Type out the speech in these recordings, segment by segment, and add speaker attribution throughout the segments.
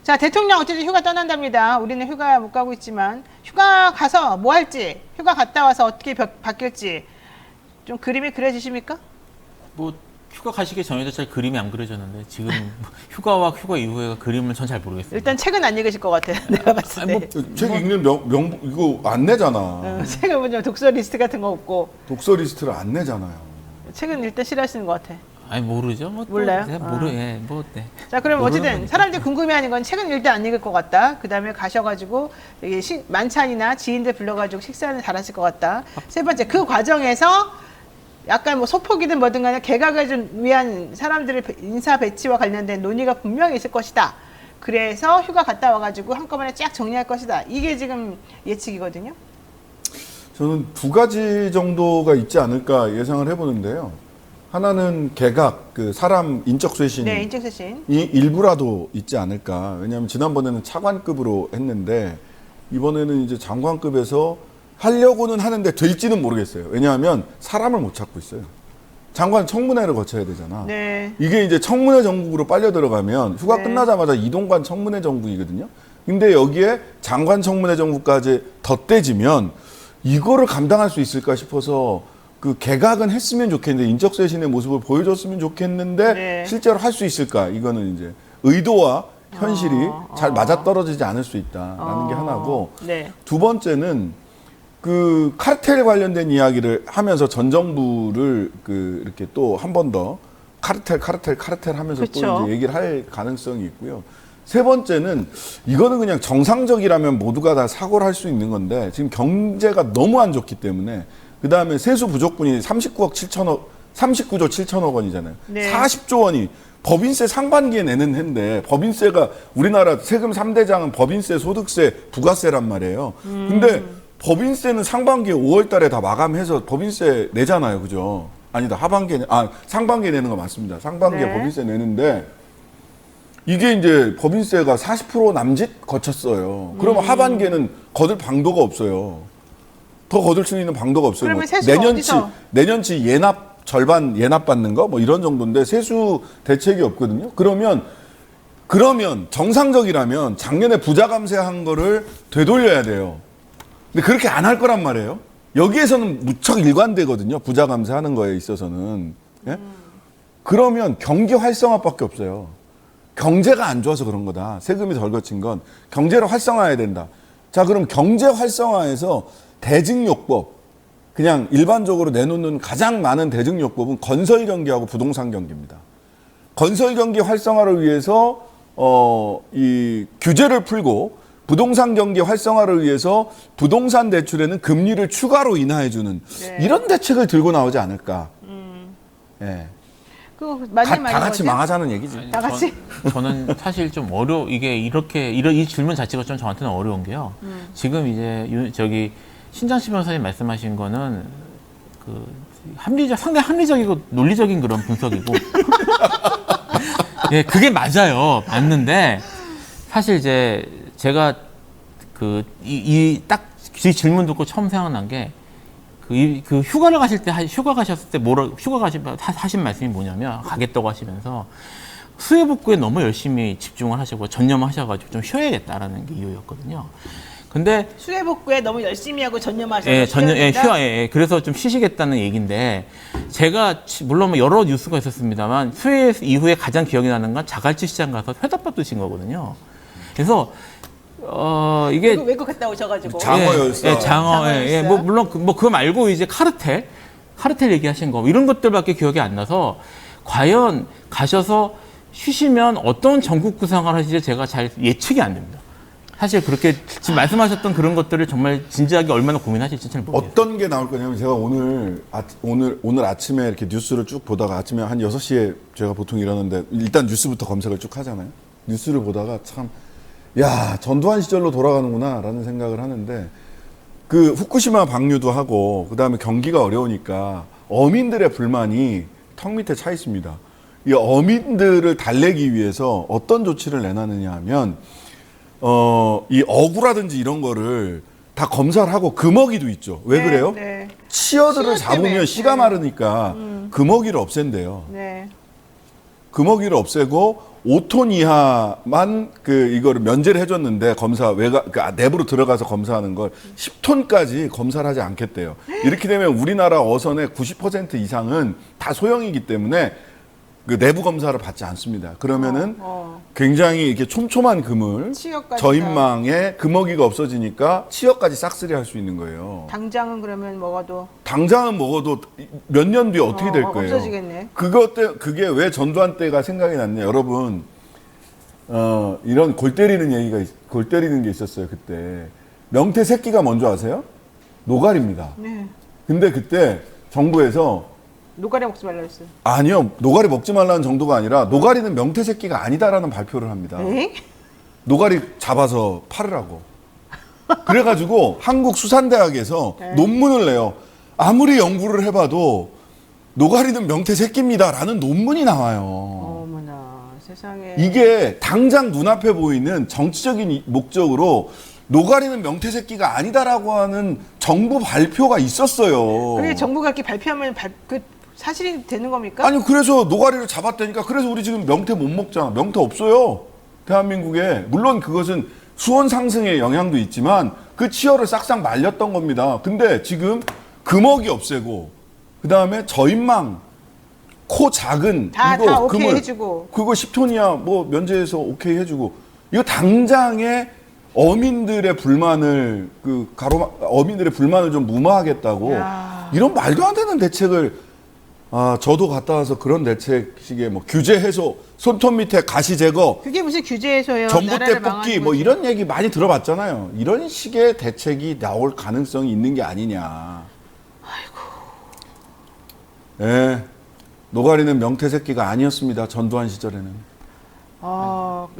Speaker 1: 자, 대통령 어쨌든 휴가 떠난답니다. 우리는 휴가 못 가고 있지만 휴가 가서 뭐 할지, 휴가 갔다 와서 어떻게 바뀔지 좀 그림이 그려지십니까?
Speaker 2: 뭐 휴가 가시기 전에도 잘 그림이 안 그려졌는데 지금 휴가와 휴가 이후에 그림을 전 잘 모르겠습니다.
Speaker 1: 일단 책은 안 읽으실 것 같아요. 내가 봤을 때.
Speaker 3: 책 읽는 이거 안 내잖아.
Speaker 1: 책은 뭐냐 독서 리스트 같은 거 없고
Speaker 3: 독서 리스트를 안 내잖아요.
Speaker 1: 책은 일단 싫어하시는 것 같아.
Speaker 2: 아니 모르죠. 뭐
Speaker 1: 몰라요?
Speaker 2: 예, 뭐 네.
Speaker 1: 자, 그럼
Speaker 2: 모르는
Speaker 1: 어쨌든
Speaker 2: 거니까.
Speaker 1: 사람들이 궁금해하는 건 책은 일단 안 읽을 것 같다. 그 다음에 가셔가지고 여기 만찬이나 지인들 불러가지고 식사는 잘하실 것 같다. 세 번째, 그 과정에서 약간 뭐 소폭이든 뭐든 간에 개각을 좀 위한 사람들의 인사 배치와 관련된 논의가 분명히 있을 것이다. 그래서 휴가 갔다 와가지고 한꺼번에 쫙 정리할 것이다. 이게 지금 예측이거든요.
Speaker 3: 저는 두 가지 정도가 있지 않을까 예상을 해보는데요. 하나는 개각, 그 사람 인적 쇄신이
Speaker 1: 네, 인적 쇄신.
Speaker 3: 일부라도 있지 않을까. 왜냐하면 지난번에는 차관급으로 했는데 이번에는 이제 장관급에서 하려고는 하는데 될지는 모르겠어요. 왜냐하면 사람을 못 찾고 있어요. 장관 청문회를 거쳐야 되잖아.
Speaker 1: 네.
Speaker 3: 이게 이제 청문회 정국으로 빨려 들어가면 휴가
Speaker 1: 네.
Speaker 3: 끝나자마자 이동관 청문회 정국이거든요. 근데 여기에 장관 청문회 정국까지 덧대지면 이거를 감당할 수 있을까 싶어서 그 개각은 했으면 좋겠는데 인적 쇄신의 모습을 보여줬으면 좋겠는데
Speaker 1: 네.
Speaker 3: 실제로 할 수 있을까? 이거는 이제 의도와 현실이 잘 맞아떨어지지 않을 수 있다라는 게 하나고
Speaker 1: 네.
Speaker 3: 두 번째는 그 카르텔 관련된 이야기를 하면서 전 정부를 그 이렇게 또 한 번 더 카르텔 하면서
Speaker 1: 그쵸.
Speaker 3: 또 이제 얘기를 할 가능성이 있고요. 세 번째는 이거는 그냥 정상적이라면 모두가 다 사고를 할 수 있는 건데 지금 경제가 너무 안 좋기 때문에 그 다음에 세수 부족분이 39조 7천억 원이잖아요.
Speaker 1: 네.
Speaker 3: 40조 원이 법인세 상반기에 내는 해인데 법인세가 우리나라 세금 3대장은 법인세, 소득세, 부가세란 말이에요. 근데 법인세는 상반기에 5월 달에 다 마감해서 법인세 내잖아요. 그죠? 아니다. 상반기에 내는 거 맞습니다. 상반기에
Speaker 1: 네.
Speaker 3: 법인세 내는데 이게 이제 법인세가 40% 남짓 거쳤어요. 그러면 하반기에는 거둘 방도가 없어요. 더 거둘 수 있는 방도가 없어요.
Speaker 1: 그러면 세수가 어디서?
Speaker 3: 내년치 절반 예납 받는 거 뭐 이런 정도인데 세수 대책이 없거든요. 그러면 정상적이라면 작년에 부자 감세한 거를 되돌려야 돼요. 근데 그렇게 안 할 거란 말이에요. 여기에서는 무척 일관되거든요. 부자 감세하는 거에 있어서는. 예? 그러면 경기 활성화밖에 없어요. 경제가 안 좋아서 그런 거다. 세금이 덜 거친 건 경제를 활성화해야 된다. 자, 그럼 경제 활성화에서 대증요법, 그냥 일반적으로 내놓는 가장 많은 대증요법은 건설 경기하고 부동산 경기입니다. 건설 경기 활성화를 위해서 이 규제를 풀고 부동산 경기 활성화를 위해서 부동산 대출에는 금리를 추가로 인하해주는
Speaker 1: 네.
Speaker 3: 이런 대책을 들고 나오지 않을까. 예.
Speaker 1: 그거 맞는
Speaker 3: 다 같이
Speaker 1: 거죠?
Speaker 3: 망하자는 얘기지.
Speaker 1: 다 같이?
Speaker 2: 저는 사실 좀 이게 이 질문 자체가 좀 저한테는 어려운 게요. 지금 이제 저기 신장식 변호사님 말씀하신 거는 그 상당히 합리적이고 논리적인 그런 분석이고, 예, 그게 맞아요. 맞는데 사실 이제 제가 이 질문 듣고 처음 생각난 게 그 휴가를 가실 때 휴가 가셨을 때 하신 말씀이 뭐냐면 가겠다고 하시면서 수해 복구에 너무 열심히 집중을 하시고 전념하셔가지고 좀 쉬어야겠다라는 게 이유였거든요. 근데
Speaker 1: 수해 복구에 너무 열심히 하고 전념하셔서
Speaker 2: 그래서 좀 쉬시겠다는 얘기인데 제가 물론 뭐 여러 뉴스가 있었습니다만 수해 이후에 가장 기억이 나는 건 자갈치 시장 가서 회덮밥 드신 거거든요. 그래서 이게
Speaker 1: 외국 갔다 오셔가지고
Speaker 3: 장어였어.
Speaker 2: 장어, 뭐 물론 그거 말고 이제 카르텔 얘기하신 거 이런 것들밖에 기억이 안 나서 과연 가셔서 쉬시면 어떤 전국 구상을 하실지 제가 잘 예측이 안 됩니다. 사실 그렇게 지금 말씀하셨던 그런 것들을 정말 진지하게 얼마나 고민하실지 잘 모르겠어요.
Speaker 3: 어떤 게 나올 거냐면 제가 오늘 아침에 이렇게 뉴스를 쭉 보다가 아침에 한 6시에 제가 보통 일어나는데 일단 뉴스부터 검색을 쭉 하잖아요. 뉴스를 보다가 참 전두환 시절로 돌아가는구나 라는 생각을 하는데 그 후쿠시마 방류도 하고 그다음에 경기가 어려우니까 어민들의 불만이 턱 밑에 차 있습니다. 이 어민들을 달래기 위해서 어떤 조치를 내놨느냐 하면 이 어구라든지 이런 거를 다 검사를 하고 금어기도 있죠. 왜 그래요?
Speaker 1: 네.
Speaker 3: 치어들을
Speaker 1: 치어 때문에.
Speaker 3: 잡으면 씨가 마르니까 금어기를 없앤대요.
Speaker 1: 네.
Speaker 3: 금어기를 없애고 5톤 이하만 그 이거를 면제를 해줬는데 검사 내부로 들어가서 검사하는 걸 10톤까지 검사를 하지 않겠대요. 이렇게 되면 우리나라 어선의 90% 이상은 다 소형이기 때문에 그 내부 검사를 받지 않습니다. 그러면은 굉장히 이렇게 촘촘한 그물,
Speaker 1: 치역까지
Speaker 3: 저인망에 금어기가 없어지니까 치역까지 싹쓸이 할 수 있는 거예요.
Speaker 1: 당장은 그러면 먹어도
Speaker 3: 당장은 먹어도 몇 년 뒤에 어떻게 될 거예요?
Speaker 1: 없어지겠네.
Speaker 3: 그게 왜 전두환 때가 생각이 났냐, 여러분. 이런 골 때리는 게 있었어요, 그때. 명태 새끼가 뭔지 아세요? 노가리입니다.
Speaker 1: 네.
Speaker 3: 근데 그때 정부에서
Speaker 1: 노가리 먹지 말라 했어요.
Speaker 3: 아니요, 노가리 먹지 말라는 정도가 아니라 노가리는 명태 새끼가 아니다라는 발표를 합니다.
Speaker 1: 에?
Speaker 3: 노가리 잡아서 팔으라고. 그래가지고 한국수산대학에서 논문을 내요. 아무리 연구를 해봐도 노가리는 명태 새끼입니다라는 논문이 나와요.
Speaker 1: 어머나 세상에.
Speaker 3: 이게 당장 눈앞에 보이는 정치적인 목적으로 노가리는 명태 새끼가 아니다라고 하는 정부 발표가 있었어요.
Speaker 1: 그게 정부가 이렇게 발표하면 그 사실이 되는 겁니까?
Speaker 3: 아니 그래서 노가리를 잡았다니까. 그래서 우리 지금 명태 못 먹잖아. 명태 없어요, 대한민국에. 물론 그것은 수온 상승의 영향도 있지만 그 치어를 싹싹 말렸던 겁니다. 근데 지금 금어기 없애고 그다음에 저인망 코 작은
Speaker 1: 다
Speaker 3: 이거
Speaker 1: 오케이
Speaker 3: 그물
Speaker 1: 해주고.
Speaker 3: 그거 10톤이야 뭐 면제해서 오케이 해주고. 이거 당장에 어민들의 불만을 어민들의 불만을 좀 무마하겠다고
Speaker 1: 야.
Speaker 3: 이런 말도 안 되는 대책을. 저도 갔다 와서 그런 대책식의 뭐 규제 해소, 손톱 밑에 가시 제거,
Speaker 1: 그게 무슨 규제에서요?
Speaker 3: 전봇대 뽑기 뭐 이런 얘기 많이 들어봤잖아요. 이런 식의 대책이 나올 가능성이 있는 게 아니냐. 아이고. 예. 노가리는 명태 새끼가 아니었습니다. 전두환 시절에는.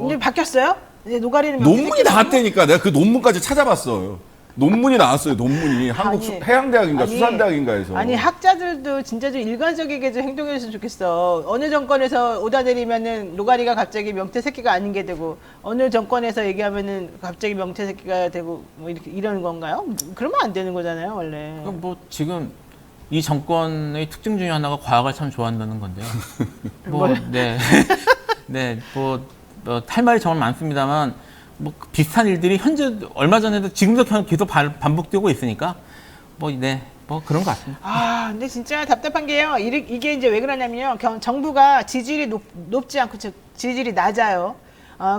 Speaker 1: 이제 바뀌었어요? 이제 노가리는
Speaker 3: 논문이 나왔다니까. 내가 그 논문까지 찾아봤어요. 논문이 나왔어요. 논문이 한국 해양대학인가 수산대학인가에서.
Speaker 1: 아니 학자들도 진짜 좀 일관적이게 좀 행동했으면 좋겠어. 어느 정권에서 오다 내리면은 노가리가 갑자기 명태 새끼가 아닌 게 되고 어느 정권에서 얘기하면은 갑자기 명태 새끼가 되고 뭐 이렇게 이런 건가요? 그러면 안 되는 거잖아요, 원래.
Speaker 2: 그럼 뭐 지금 이 정권의 특징 중에 하나가 과학을 참 좋아한다는 건데요. 네, 네, 할 말이 정말 많습니다만. 뭐 비슷한 일들이 현재 얼마 전에도 지금도 계속 반복되고 있으니까 뭐 그런 것 같습니다.
Speaker 1: 근데 진짜 답답한 게요. 이게 이제 왜 그러냐면요. 정부가 지지율이 높지 않고 지지율이 낮아요.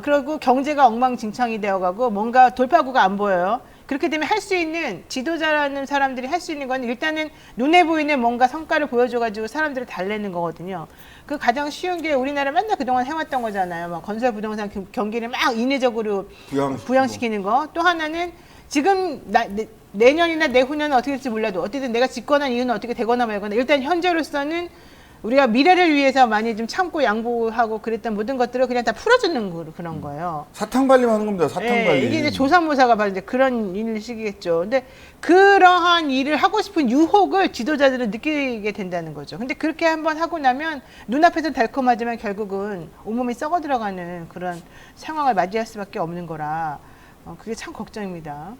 Speaker 1: 그리고 경제가 엉망진창이 되어가고 뭔가 돌파구가 안 보여요. 그렇게 되면 할 수 있는 지도자라는 사람들이 할 수 있는 건 일단은 눈에 보이는 뭔가 성과를 보여줘가지고 사람들을 달래는 거거든요. 그 가장 쉬운 게 우리나라 맨날 그동안 해왔던 거잖아요. 막 건설 부동산 경기를 막 인위적으로 부양시키는 거. 또 하나는 지금 내년이나 내후년은 어떻게 될지 몰라도 어쨌든 내가 집권한 이유는 어떻게 되거나 말거나 일단 현재로서는 우리가 미래를 위해서 많이 좀 참고 양보하고 그랬던 모든 것들을 그냥 다 풀어주는 그런 거예요.
Speaker 3: 사탕 발림하는 겁니다. 사탕 발림.
Speaker 1: 이게 이제 조삼모사가 바로 이제 그런 일식이겠죠. 근데 그러한 일을 하고 싶은 유혹을 지도자들은 느끼게 된다는 거죠. 근데 그렇게 한번 하고 나면 눈앞에서 달콤하지만 결국은 온몸이 썩어 들어가는 그런 상황을 맞이할 수밖에 없는 거라 그게 참 걱정입니다.